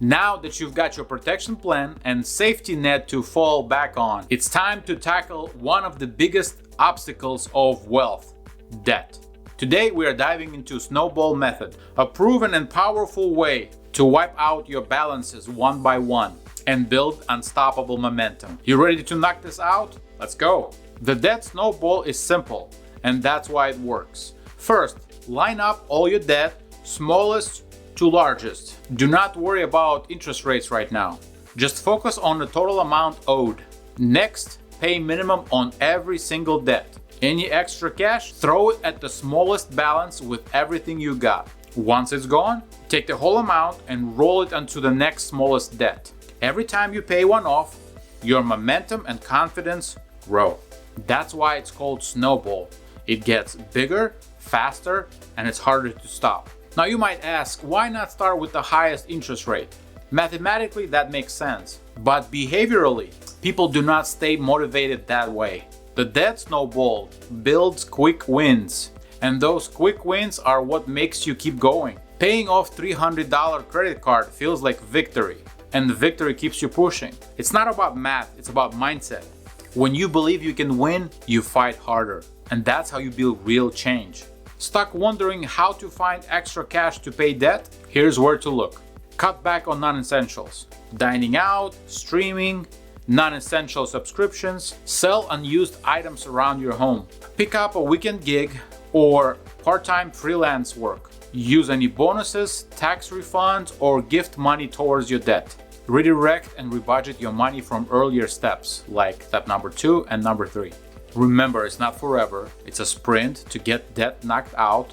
Now that you've got your protection plan and safety net to fall back on, it's time to tackle one of the biggest obstacles of wealth: debt. Today we are diving into snowball method, a proven and powerful way to wipe out your balances one by one and build unstoppable momentum. You ready to knock this out? Let's go. The debt snowball is simple, and that's why it works. First, line up all your debt, smallest to largest. Do not worry about interest rates right now. Just focus on the total amount owed. Next, pay minimum on every single debt. Any extra cash, throw it at the smallest balance with everything you got. Once it's gone, take the whole amount and roll it onto the next smallest debt. Every time you pay one off, your momentum and confidence grow. That's why it's called snowball. It gets bigger, faster, and it's harder to stop. Now you might ask, why not start with the highest interest rate? Mathematically, that makes sense. But behaviorally, people do not stay motivated that way. The debt snowball builds quick wins, and those quick wins are what makes you keep going. Paying off $300 credit card feels like victory, and the victory keeps you pushing. It's not about math, it's about mindset. When you believe you can win, you fight harder, and that's how you build real change. Stuck wondering how to find extra cash to pay debt? Here's where to look. Cut back on non-essentials. Dining out, streaming, non-essential subscriptions. Sell unused items around your home. Pick up a weekend gig or part-time freelance work. Use any bonuses, tax refunds, or gift money towards your debt. Redirect and rebudget your money from earlier steps, like step number 2 and number 3. Remember, it's not forever. It's a sprint to get debt knocked out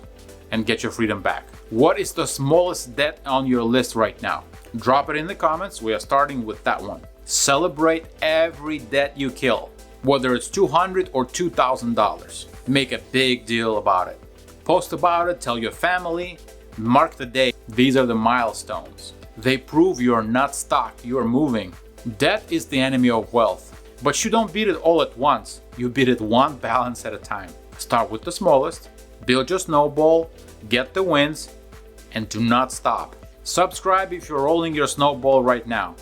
and get your freedom back. What is the smallest debt on your list right now? Drop it in the comments. We are starting with that one. Celebrate every debt you kill, whether it's $200 or $2,000. Make a big deal about it. Post about it, tell your family, mark the day. These are the milestones. They prove you're not stuck, you're moving. Debt is the enemy of wealth. But you don't beat it all at once, you beat it one balance at a time. Start with the smallest, build your snowball, get the wins, and do not stop. Subscribe if you're rolling your snowball right now,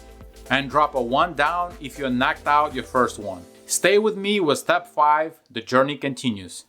and drop a 1 down if you knocked out your first one. Stay with me with step 5, the journey continues.